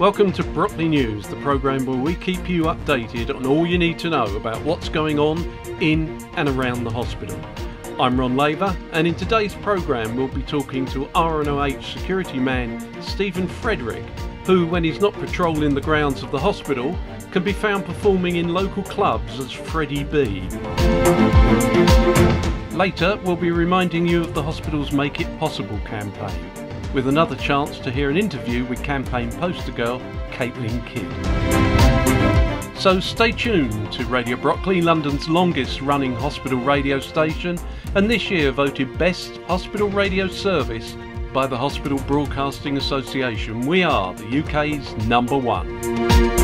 Welcome to Brockley News, the programme where we keep you updated on all you need to know about what's going on in and around the hospital. I'm Ron Laver, and in today's programme we'll be talking to RNOH security man Stephen Fredrick, who, when he's not patrolling the grounds of the hospital, can be found performing in local clubs as Freddy B. Later, we'll be reminding you of the hospital's Make It Possible campaign, with another chance to hear an interview with campaign poster girl Kydd. So stay tuned to Radio Brockley, London's longest running hospital radio station, and this year voted Best Hospital Radio Service by the Hospital Broadcasting Association. We are the UK's #1.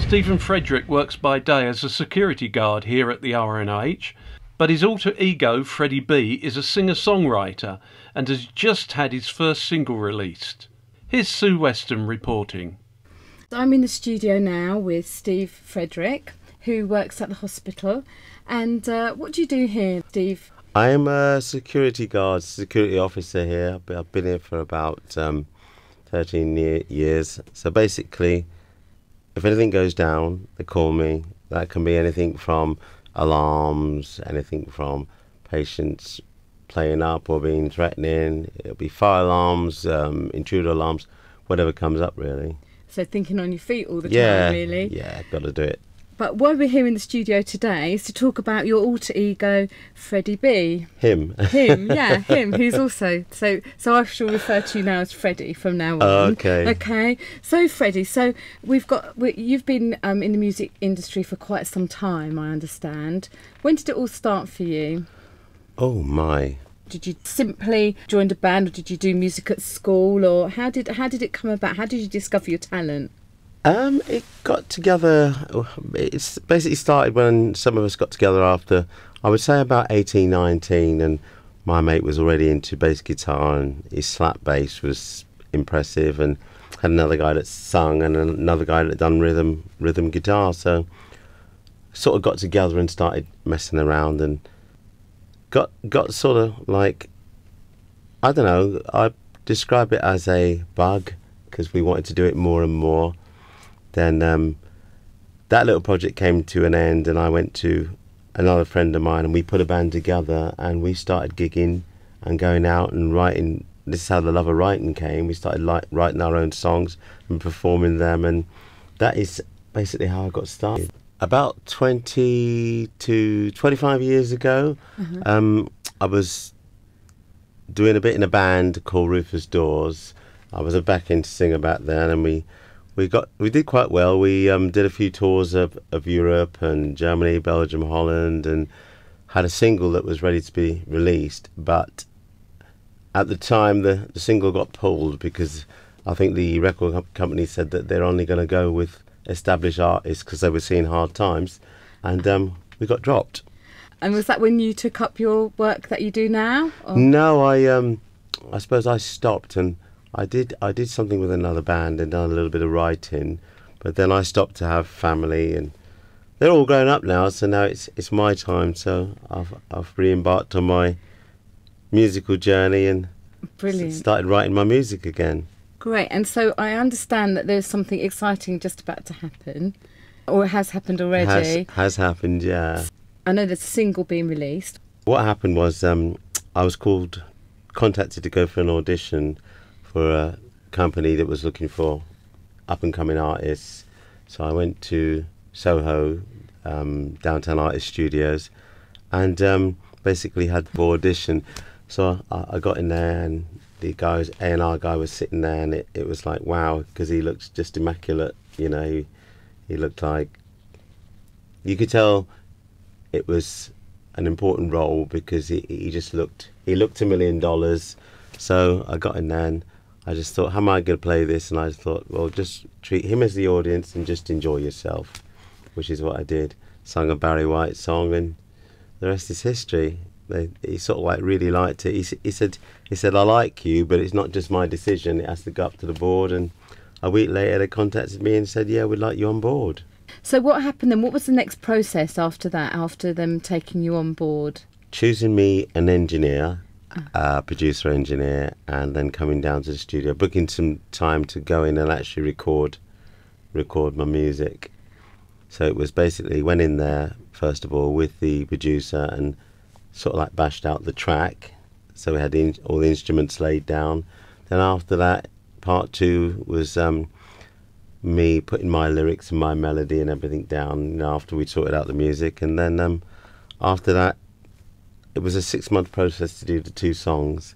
Stephen Fredrick works by day as a security guard here at the RNOH, but his alter ego, Freddy B, is a singer-songwriter and has just had his first single released. Here's Sue Weston reporting. I'm in the studio now with Steve Fredrick, who works at the hospital. And what do you do here, Steve? I am a security guard, security officer here. I've been here for about 13 years. So basically, if anything goes down, they call me. That can be anything from alarms, anything from patients playing up or being threatening. It'll be fire alarms, intruder alarms, whatever comes up really. So thinking on your feet all the time, really. Yeah, got to do it. But why we're here in the studio today is to talk about your alter ego, Freddy B. Him, yeah, him, who's also... So I shall refer to you now as Freddy from now on. Okay. Okay. So, Freddy, you've been in the music industry for quite some time, I understand. When did it all start for you? Oh, my. Did you simply join a band, or did you do music at school, or how did it come about? How did you discover your talent? It got together, it's basically started when some of us got together after, I would say about 18, 19, and my mate was already into bass guitar and his slap bass was impressive, and had another guy that sung and another guy that done rhythm guitar, so sort of got together and started messing around and got sort of like, I don't know, I describe it as a bug because we wanted to do it more and more. Then that little project came to an end, and I went to another friend of mine and we put a band together and we started gigging and going out and writing. This is how the love of writing came. We started writing our own songs and performing them, and that is basically how I got started. About 20 to 25 years ago, I was doing a bit in a band called Rufus Dawes. I was a backing singer back then, and we did quite well. We did a few tours of Europe and Germany, Belgium, Holland, and had a single that was ready to be released. But at the time, the single got pulled because I think the record company said that they're only going to go with established artists because they were seeing hard times, and we got dropped. And was that when you took up your work that you do now? Or? No, I suppose I stopped, and I did something with another band and done a little bit of writing, but then I stopped to have family, and they're all grown up now, so now it's my time. So I've re-embarked on my musical journey and started writing my music again. Great. And so I understand that there's something exciting just about to happen, or it has happened already. Has happened, yeah. I know there's a single being released. What happened was I was contacted to go for an audition for a company that was looking for up-and-coming artists. So I went to Soho, Downtown Artist Studios, and basically had the audition. So I got in there, and the A&R guy was sitting there, and it was like, wow, because he looked just immaculate, you know. He looked like, you could tell it was an important role because he just looked $1 million. So I got in there and I just thought, how am I going to play this? And I just thought, well, just treat him as the audience and just enjoy yourself, which is what I did. Sung a Barry White song, and the rest is history. He sort of like really liked it. He said, I like you, but it's not just my decision. It has to go up to the board. And a week later, they contacted me and said, yeah, we'd like you on board. So what happened then? What was the next process after that, after them taking you on board? choosing me an engineer, producer engineer, and then coming down to the studio, booking some time to go in and actually record my music. So it was basically went in there first of all with the producer and sort of like bashed out the track. So we had all the instruments laid down. Then after that, part two was me putting my lyrics and my melody and everything down, after we'd sorted out the music. And then after that, it was a 6-month process to do the 2 songs.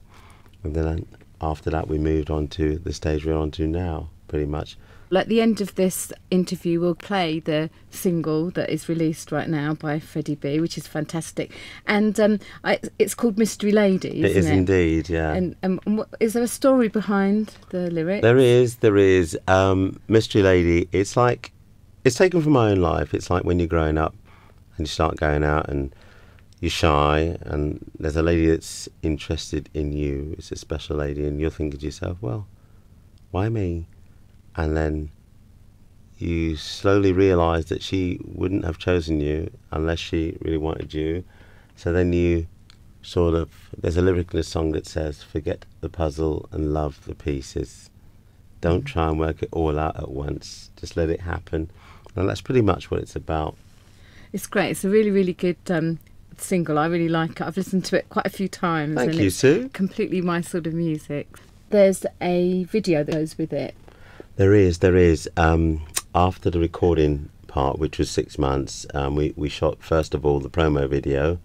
And then after that, we moved on to the stage we're on to now, pretty much. At the end of this interview, we'll play the single that is released right now by Freddy B, which is fantastic. And it's called Mystery Lady, isn't it? It is indeed, yeah. And is there a story behind the lyrics? There is. Mystery Lady, it's taken from my own life. It's like when you're growing up and you start going out and you're shy and there's a lady that's interested in you. It's a special lady and you're thinking to yourself, well, why me? And then you slowly realise that she wouldn't have chosen you unless she really wanted you. So then you there's a lyric in a song that says, forget the puzzle and love the pieces. Don't try and work it all out at once. Just let it happen. And that's pretty much what it's about. It's great. It's a really, really good single. I really like it. I've listened to it quite a few times. Thank you, Sue. Completely my sort of music. There's a video that goes with it. There is. After the recording part, which was 6 months, we shot first of all the promo video,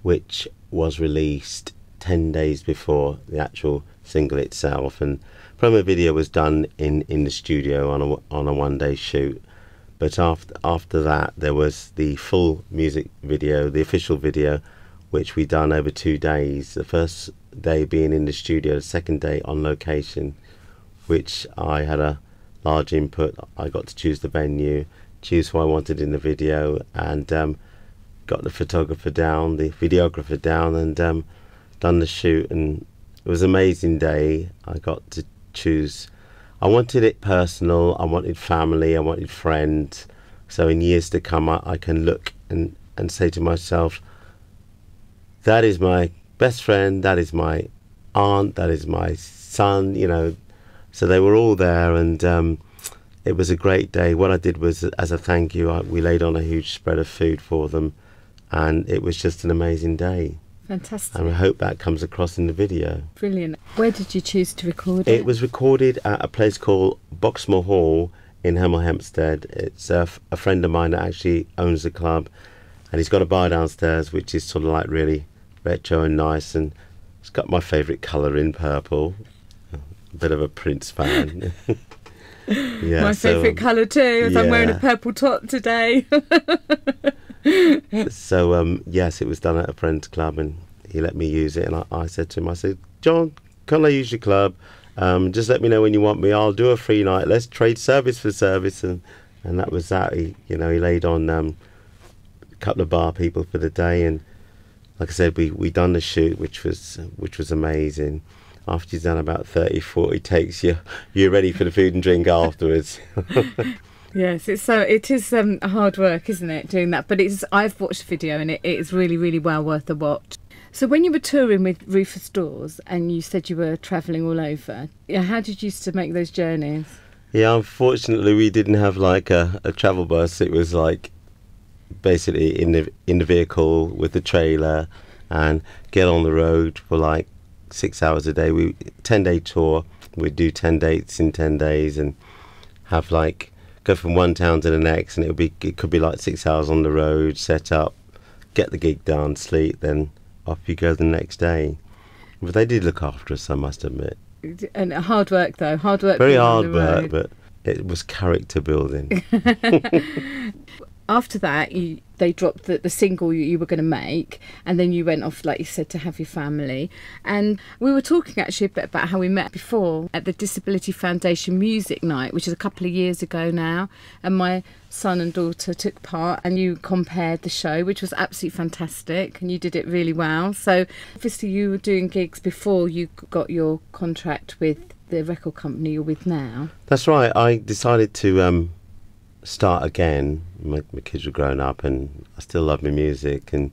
which was released 10 days before the actual single itself. And promo video was done in the studio on a 1-day shoot. But after that, there was the full music video, the official video, which we done over 2 days. The first day being in the studio, the second day on location, which I had a large input. I got to choose the venue, choose who I wanted in the video, and got the photographer down, the videographer down, and done the shoot. And it was an amazing day. I got to choose. I wanted it personal, I wanted family, I wanted friends. So in years to come, I can look and say to myself, that is my best friend, that is my aunt, that is my son, So they were all there, and it was a great day. What I did was, as a thank you, we laid on a huge spread of food for them, and it was just an amazing day. Fantastic. And I hope that comes across in the video. Brilliant. Where did you choose to record it? It was recorded at a place called Boxmoor Hall in Hemel Hempstead. It's a friend of mine that actually owns the club, and he's got a bar downstairs which is sort of like really retro and nice, and it's got my favourite colour in purple. A bit of a Prince fan. Yeah, my favourite colour too, as I'm wearing a purple top today. So yes, it was done at a friend's club, and he let me use it. And I said to him, I said, John, can I use your club? Just let me know when you want me. I'll do a free night. Let's trade service for service. And that was that. He laid on a couple of bar people for the day, and like I said, we done the shoot, which was amazing. After you've done about 30-40 takes, you're ready for the food and drink afterwards. Yes, it is hard work, isn't it, doing that? But I've watched the video, and it is really, really well worth a watch. So when you were touring with Rufus Dawes, and you said you were travelling all over, how did you used to make those journeys? Yeah, unfortunately, we didn't have like a travel bus. It was like basically in the vehicle with the trailer, and get on the road for like 6 hours a day. 10-day tour. We'd do 10 dates in 10 days, and have like go from one town to the next, and it could be like 6 hours on the road, set up, get the gig done, sleep, then off you go the next day. But they did look after us, I must admit. And hard work though, very hard work, but it was character building. After that, they dropped the single you were going to make, and then you went off, like you said, to have your family. And we were talking actually a bit about how we met before at the Disability Foundation Music Night, which is a couple of years ago now, and my son and daughter took part, and you compared the show, which was absolutely fantastic, and you did it really well. So obviously you were doing gigs before you got your contract with the record company you're with now. That's right. I decided to start again. My kids were growing up, and I still love my music, and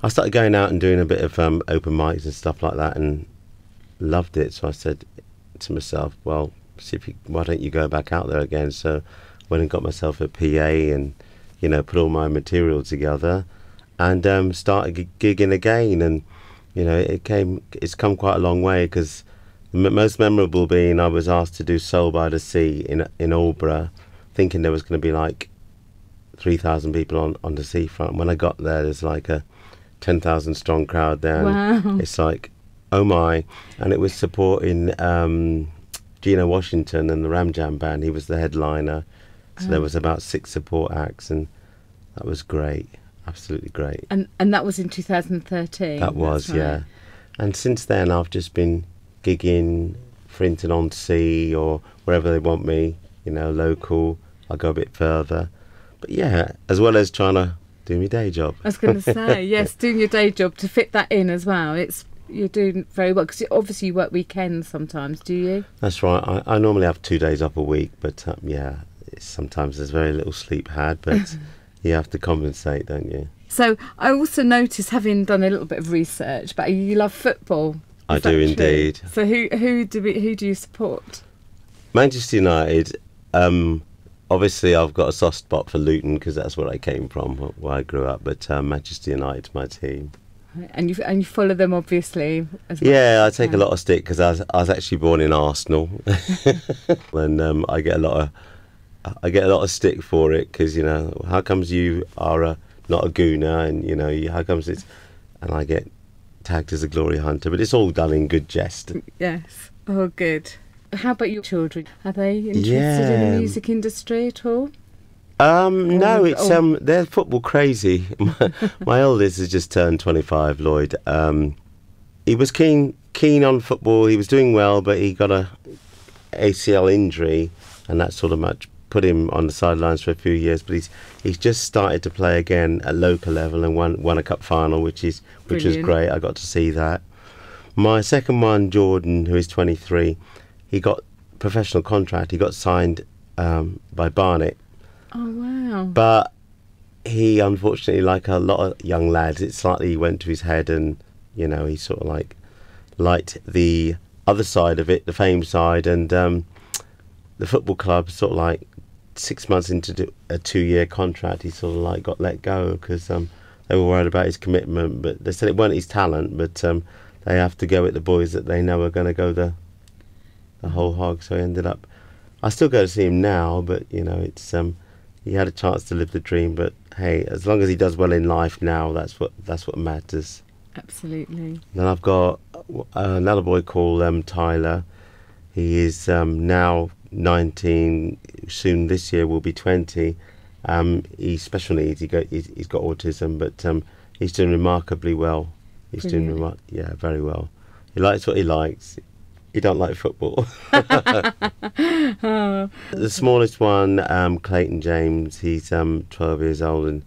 I started going out and doing a bit of open mics and stuff like that, and loved it. So I said to myself, well, why don't you go back out there again? So went and got myself a PA and, you know, put all my material together and started gigging again. And, you know, it's come quite a long way, because the most memorable being I was asked to do Soul by the Sea in Aldborough, thinking there was going to be like 3,000 people on the seafront. When I got there, there's like a 10,000 strong crowd there. Wow. It's like, oh my. And it was supporting Gino Washington and the Ram Jam Band. He was the headliner. So there was about 6 support acts, and that was great. Absolutely great. And that was in 2013? That was, right. Yeah. And since then, I've just been gigging Frinton-on-Sea or wherever they want me, you know, local. I'll go a bit further. But yeah, as well as trying to do my day job. I was going to say, yes, doing your day job, to fit that in as well. You're doing very well, because obviously you work weekends sometimes, do you? That's right. I normally have 2 days off a week, but yeah, sometimes there's very little sleep had, but you have to compensate, don't you? So I also noticed, having done a little bit of research, but you love football. I do indeed. So who do you support? Manchester United. Obviously, I've got a soft spot for Luton, because that's where I came from, where I grew up. But Manchester United's my team. And you follow them, obviously, as well. Yeah, I take a lot of stick, because I was actually born in Arsenal, and I get a lot of stick for it, because, you know, how comes you are not a gooner, and, you know, how comes it's, and I get tagged as a glory hunter, but it's all done in good jest. Yes. Oh, good. How about your children? Are they interested in the music industry at all? No, it's they're football crazy. My eldest has just turned 25, Lloyd. He was keen on football. He was doing well, but he got a ACL injury, and that sort of much put him on the sidelines for a few years. But he's just started to play again at local level and won a cup final, which was great. I got to see that. My second one, Jordan, who is 23, he got professional contract. He got signed by Barnet. Oh, wow. But he, unfortunately, like a lot of young lads, it slightly went to his head, and, you know, he sort of like liked the other side of it, the fame side, and the football club sort of like 6 months into a 2-year contract, he sort of like got let go, because they were worried about his commitment. But they said it weren't his talent, but they have to go with the boys that they know are going to go the whole hog. So he ended up, I still go to see him now, but, you know, it's he had a chance to live the dream. But hey, as long as he does well in life now, that's what matters. Absolutely. Then I've got another boy called Tyler. He is now 19. Soon this year will be 20. He's special needs. He's got autism, but he's doing remarkably well. He's Brilliant. doing very well. He likes what he likes. He don't like football. Oh. The smallest one, Clayton James, he's 12 years old, and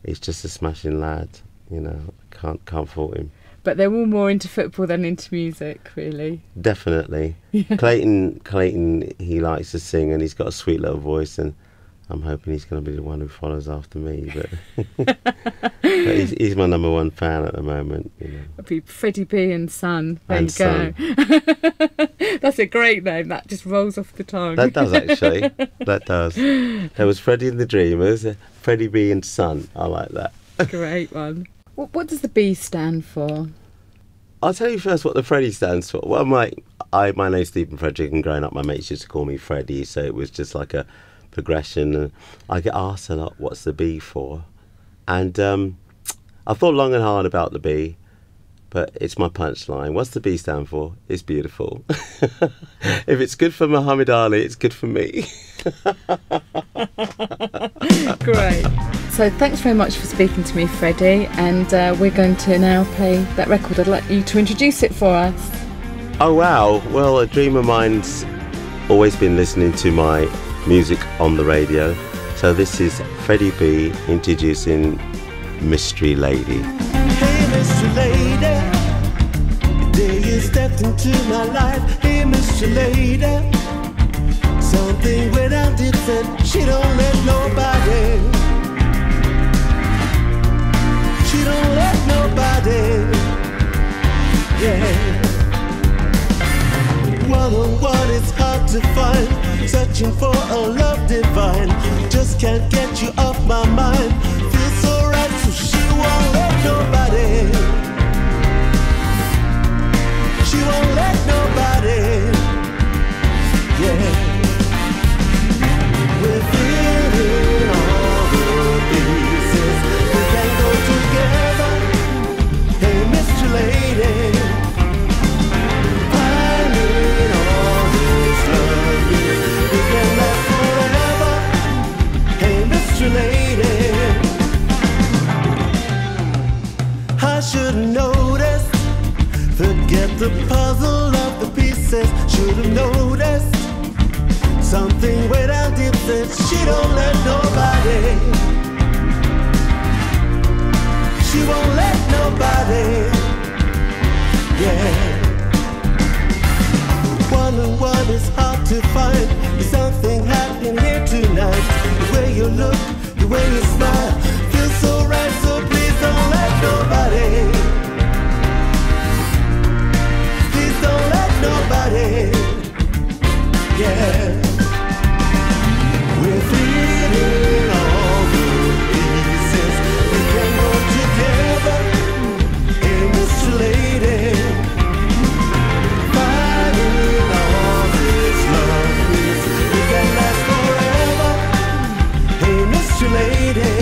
he's just a smashing lad. You know, can't fault him. But they're all more into football than into music, really. Definitely. Yeah. Clayton, he likes to sing, and he's got a sweet little voice, and I'm hoping he's going to be the one who follows after me. But, but he's my number one fan at the moment. You know. It'd be Freddy B and Son. There and you go. That's a great name. That just rolls off the tongue. That does, actually. That does. There was Freddy and the Dreamers, Freddy B and Son. I like that. Great one. What does the B stand for? I'll tell you first what the Freddy stands for. Well, my name's Stephen Fredrick, and growing up, my mates used to call me Freddy, so it was just like a progression. And I get asked a lot, what's the B for? And I thought long and hard about the B, but it's my punchline. What's the B stand for? It's beautiful. If it's good for Muhammad Ali, it's good for me. Great. So thanks very much for speaking to me, Freddie, and we're going to now play that record. I'd like you to introduce it for us. Oh wow, well, a dream of mine's always been listening to my music on the radio, so this is Freddy B introducing Mystery Lady. Hey Mystery Lady, the day you stepped into my life. Hey Mystery Lady, something went out different, she don't let nobody. She don't let nobody, yeah. One-on-one is hard to find, searching for a love divine. Just can't get you off my mind. Feels so right, so she won't let nobody. She won't let nobody, yeah. We're feeling all the pieces. We can go together. Hey, Mr. Lady. Finding all this love. We can last forever. Hey, Mr. Lady. I should've noticed. Forget the puzzle of the pieces. Should've noticed something way down deep says she don't let nobody. She won't let nobody, yeah. One-on-one is hard to find. There's something happening here tonight. The way you look, the way you smile, feels so right, so please don't let nobody. Please don't let nobody, yeah. We're feeling all the pieces. We can go together. Hey, Mr. Lady. Finding all this love is. We can last forever. Hey, Mr. Lady.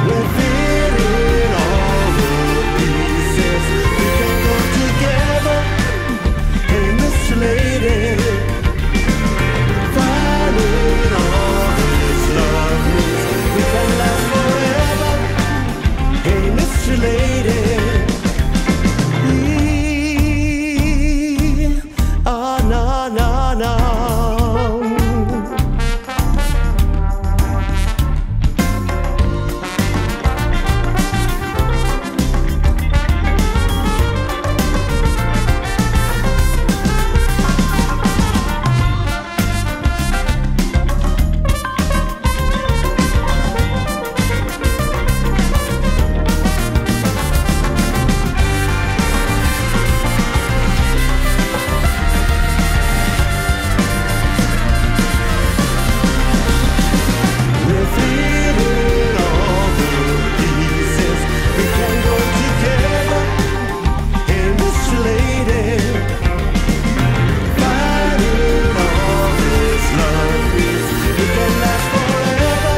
We're feeling all the pieces. We can go together. Hey, Mr. Lady. Finding all this love is. We can last forever. Hey, Mr. Lady. We are no. We're feeling all the pieces. We can go together. Hey, Mr. Lady. Finding all this love is. We can last forever.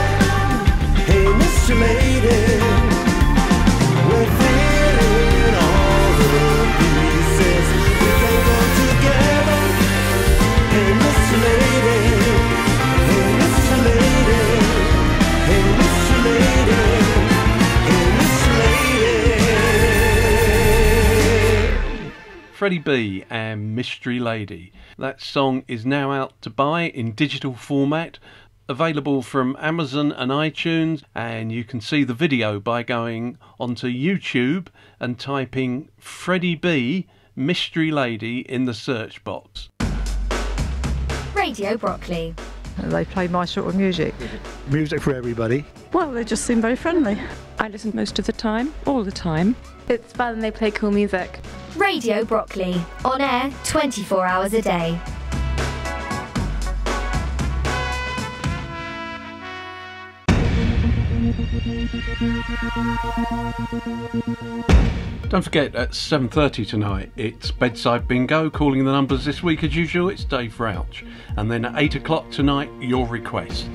Hey, Mr. Lady. We're feeling all the pieces. We can go together. Hey, Mr. Lady. Hey, Mr. Lady. Hey, Mr. Lady. Hey, Mr. Lady. Freddy B and Mystery Lady. That song is now out to buy in digital format, available from Amazon and iTunes, and you can see the video by going onto YouTube and typing Freddy B Mystery Lady in the search box. Radio Brockley. They play my sort of music. Music for everybody. Well, they just seem very friendly. I listen most of the time, all the time. It's fun, they play cool music. Radio Brockley. On air 24 hours a day. Don't forget, at 7:30 tonight, it's Bedside Bingo. Calling the numbers this week as usual, it's Dave Rouch. And then at 8 o'clock tonight, your requests.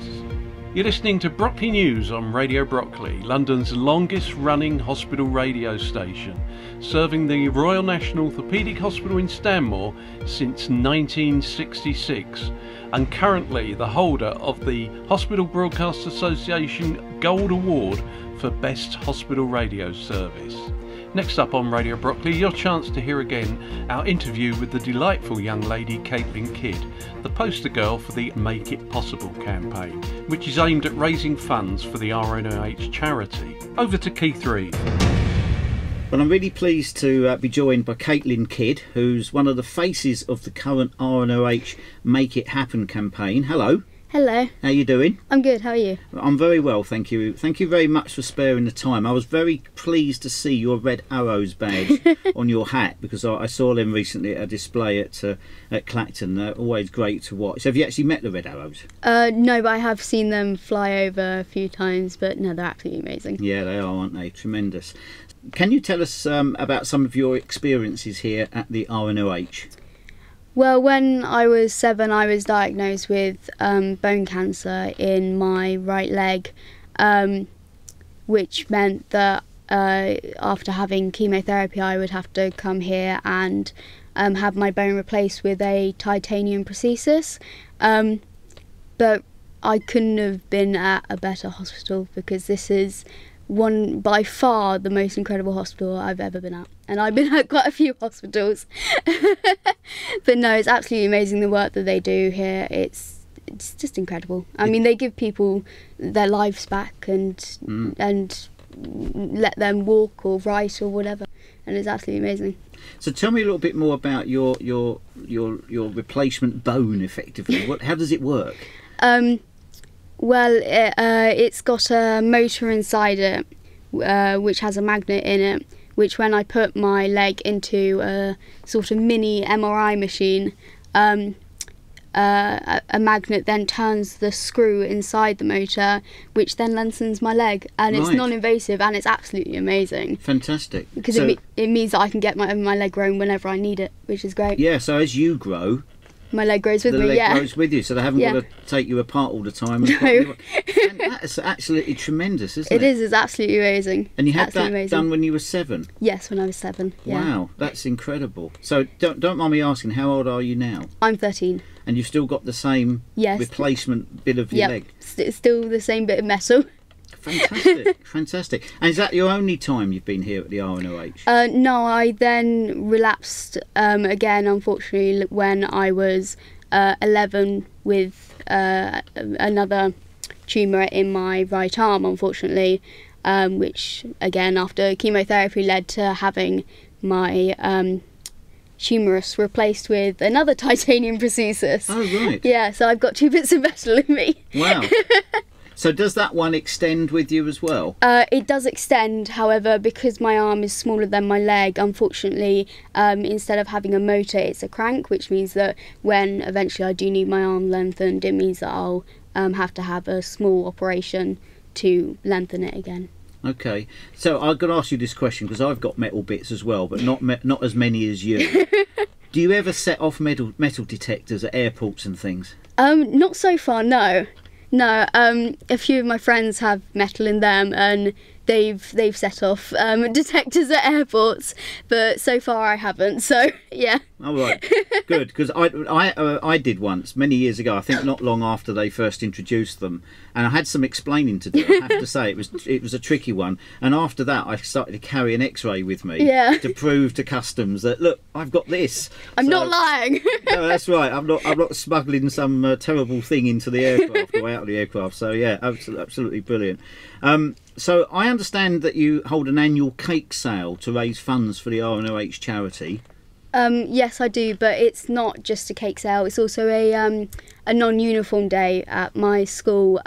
You're listening to Brockley News on Radio Brockley, London's longest running hospital radio station, serving the Royal National Orthopaedic Hospital in Stanmore since 1966, and currently the holder of the Hospital Broadcast Association Gold Award for Best Hospital Radio Service. Next up on Radio Brockley, your chance to hear again our interview with the delightful young lady Kydd, the poster girl for the Make It Possible campaign, which is aimed at raising funds for the RNOH charity. Over to Keith Reeve. Well, I'm really pleased to be joined by Kydd, who's one of the faces of the current RNOH Make It Happen campaign. Hello. Hello. How you doing? I'm good, how are you? I'm very well, thank you. Thank you very much for sparing the time. I was very pleased to see your Red Arrows badge on your hat, because I saw them recently at a display at Clacton. They're always great to watch. Have you actually met the Red Arrows? No, but I have seen them fly over a few times, but no, they're absolutely amazing. Yeah, they are, aren't they? Tremendous. Can you tell us about some of your experiences here at the RNOH? Well, when I was 7, I was diagnosed with bone cancer in my right leg, which meant that after having chemotherapy, I would have to come here and have my bone replaced with a titanium prosthesis. But I couldn't have been at a better hospital, because this is by far the most incredible hospital I've ever been at, and I've been at quite a few hospitals. But no, it's absolutely amazing the work that they do here. It's just incredible. I mean, they give people their lives back and let them walk or write or whatever, and it's absolutely amazing. So tell me a little bit more about your replacement bone, effectively. How does it work? Well, it's got a motor inside it, which has a magnet in it, which when I put my leg into a sort of mini MRI machine, a magnet then turns the screw inside the motor, which then lengthens my leg, and it's non-invasive, and it's absolutely amazing. Fantastic. Because it means that I can get my leg grown whenever I need it, which is great. Yeah, so as you grow, my leg grows with me, the leg grows with you, so they haven't got to take you apart all the time. No. That's absolutely tremendous, isn't it? It is, it's absolutely amazing. And you had that done when you were 7? Yes, when I was 7, yeah. Wow, that's incredible. So don't mind me asking, how old are you now? I'm 13. And you've still got the same replacement bit of your leg? It's still the same bit of metal. Fantastic, fantastic. And is that your only time you've been here at the RNOH? No, I then relapsed again, unfortunately, when I was 11 with another tumour in my right arm, unfortunately, which again, after chemotherapy, led to having my humerus replaced with another titanium prosthesis. Oh, right. Yeah, so I've got 2 bits of metal in me. Wow. So does that one extend with you as well? It does extend, however, because my arm is smaller than my leg, unfortunately, instead of having a motor, it's a crank, which means that when eventually I do need my arm lengthened, it means that I'll have to have a small operation to lengthen it again. Okay, so I'm going to ask you this question, because I've got metal bits as well, but not as many as you. Do you ever set off metal detectors at airports and things? Not so far, no. No, a few of my friends have metal in them, and they've set off detectors at airports, but so far I haven't. So yeah. All right, good, because I did once many years ago. I think not long after they first introduced them, and I had some explaining to do. I have to say it was a tricky one. And after that, I started to carry an X-ray with me to prove to customs that, look, I've got this. I'm not lying. No, that's right. I'm not smuggling some terrible thing into the aircraft or out of the aircraft. So yeah, absolutely brilliant. So I understand that you hold an annual cake sale to raise funds for the RNOH charity. Yes, I do, but it's not just a cake sale. It's also a non-uniform day at my school,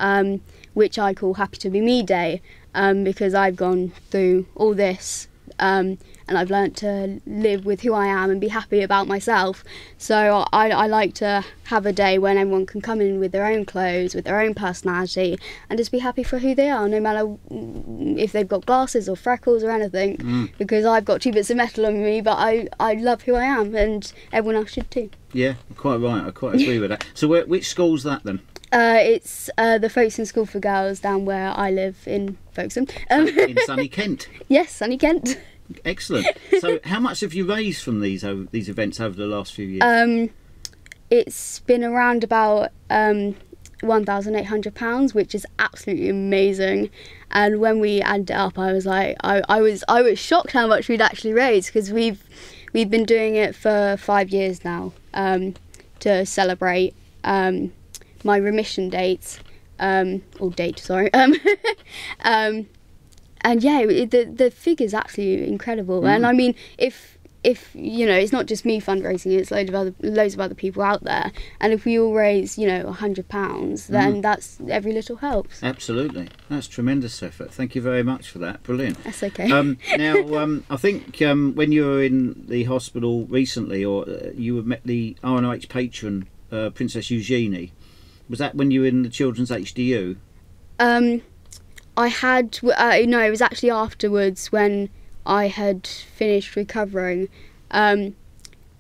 which I call Happy to Be Me Day, because I've gone through all this and I've learnt to live with who I am and be happy about myself. So I like to have a day when everyone can come in with their own clothes, with their own personality, and just be happy for who they are, no matter if they've got glasses or freckles or anything, because I've got 2 bits of metal on me, but I love who I am, and everyone else should too. Yeah, quite right. I quite agree with that. So which school's that then? It's the Folkestone School for Girls down where I live in Folkestone. In sunny Kent? Yes, sunny Kent. Excellent. So how much have you raised from these events over the last few years? It's been around about £1,800, which is absolutely amazing. And when we added it up, I was like, I was shocked how much we'd actually raised, because we've been doing it for 5 years now, to celebrate my remission dates, and yeah, the figure's absolutely incredible. And I mean, if if you know, it's not just me fundraising, it's loads of other people out there, and if we all raise, you know, £100, then that's every little helps. Absolutely, that's tremendous effort. Thank you very much for that. Brilliant. That's okay. Now, I think when you were in the hospital recently, or you met the RNOH patron, Princess Eugenie. Was that when you were in the Children's HDU? I had no, it was actually afterwards when I had finished recovering, but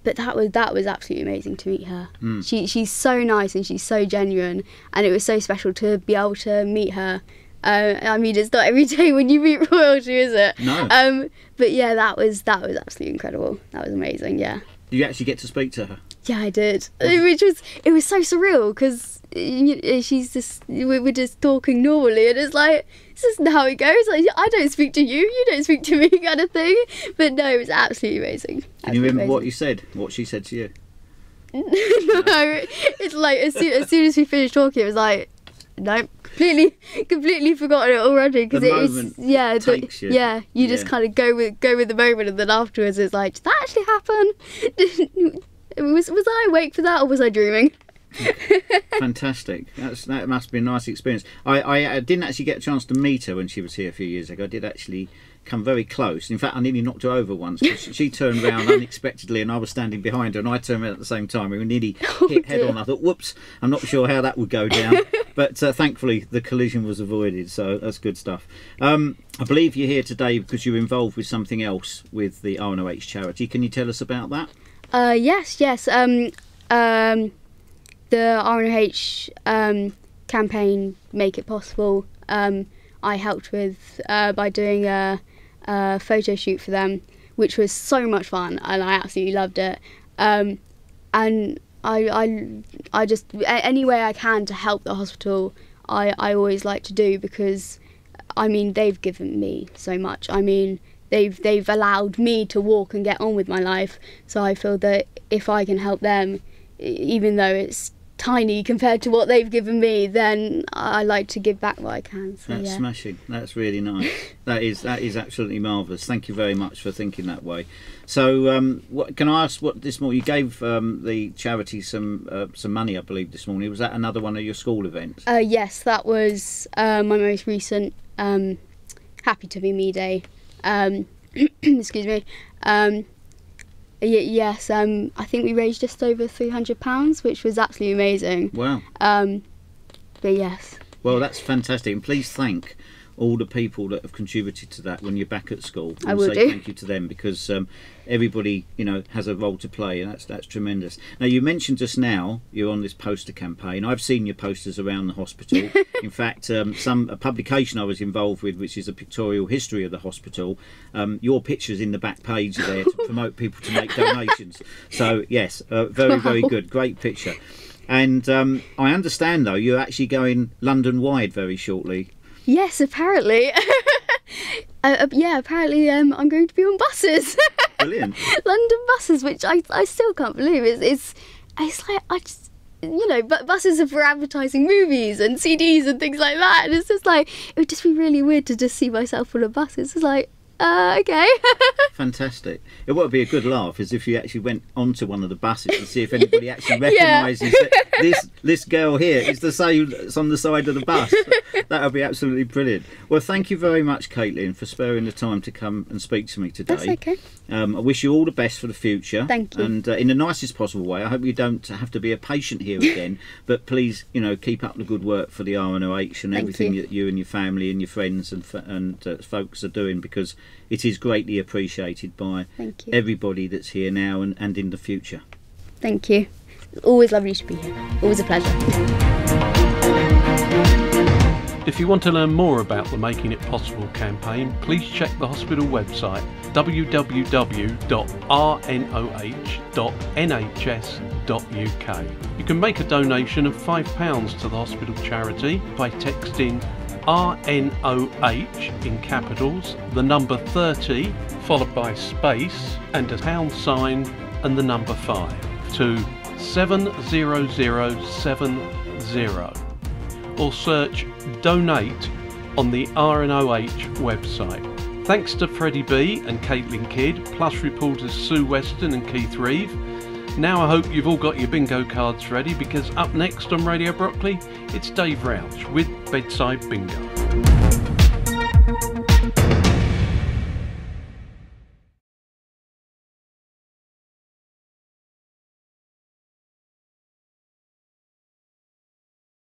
that was absolutely amazing to meet her. She's so nice and she's so genuine, and it was so special to be able to meet her. I mean, it's not every day when you meet royalty, is it? No. But yeah, that was absolutely incredible. That was amazing. Yeah. Did you actually get to speak to her? Yeah, I did. It was so surreal because we're just talking normally, and it's like, this isn't how it goes. Like, I don't speak to you, you don't speak to me, kind of thing. But no, it was absolutely amazing. Can you remember what you said? What she said to you? No, it's like as soon as we finished talking, it was like, no, completely forgotten it already, because it was you just kind of go with the moment, and then afterwards it's like, did that actually happen? Was I awake for that, or was I dreaming? Fantastic. That must be a nice experience. I didn't actually get a chance to meet her when she was here a few years ago. I did actually come very close. In fact, I nearly knocked her over once. She turned around unexpectedly, and I was standing behind her, and I turned around at the same time. We were nearly hit head on. I thought, whoops, I'm not sure how that would go down. But thankfully, the collision was avoided, so that's good stuff. I believe you're here today because you're involved with something else with the RNOH charity. Can you tell us about that? Yes. The RNOH campaign Make It Possible, I helped with by doing a photo shoot for them, which was so much fun, and I absolutely loved it. And I just, any way I can to help the hospital, I always like to do, because I mean, they've given me so much. I mean, they've allowed me to walk and get on with my life, so I feel that if I can help them, even though it's tiny compared to what they've given me, then I like to give back what I can. So, that's smashing. That's really nice. that is absolutely marvellous. Thank you very much for thinking that way. So what can I ask, what this morning you gave the charity some money, I believe, this morning. Was that another one of your school events? Yes, that was my most recent Happy to Be Me Day. Excuse me. Yes, I think we raised just over £300, which was absolutely amazing. Wow. But yes. Well, that's fantastic, and please thank all the people that have contributed to that when you're back at school. I will say thank you to them, because everybody, you know, has a role to play, and that's tremendous. Now, you mentioned just now you're on this poster campaign. I've seen your posters around the hospital. In fact, a publication I was involved with, which is a pictorial history of the hospital, your picture's in the back page there to promote people to make donations. So yes, very good, great picture. And I understand though you're actually going London wide very shortly. Yes, apparently. Apparently I'm going to be on buses. Brilliant. London buses, which I still can't believe. It's like, I just, you know, but buses are for advertising movies and CDs and things like that. And it's just like, it would just be really weird to just see myself on a bus. It's just like, okay. Fantastic. It would be a good laugh is if you actually went onto one of the buses to see if anybody actually recognises that this girl here is the same that's on the side of the bus. That would be absolutely brilliant. Well, thank you very much, Caitlin, for sparing the time to come and speak to me today. That's okay. I wish you all the best for the future. Thank you. And in the nicest possible way. I hope you don't have to be a patient here again, but please, you know, keep up the good work for the RNOH and everything that you and your family and your friends and folks are doing, because it is greatly appreciated by everybody that's here now and in the future. Thank you. It's always lovely to be here. Always a pleasure. If you want to learn more about the Making It Possible campaign, please check the hospital website www.rnoh.nhs.uk. You can make a donation of £5 to the hospital charity by texting RNOH in capitals, the number 30 followed by space and a £, and the number 5 to 70070, or search donate on the RNOH website. Thanks to Freddy B and Kydd, plus reporters Sue Weston and Keith Reeve. Now I hope you've all got your bingo cards ready, because up next on Radio Brockley, it's Dave Rouch with Bedside Bingo.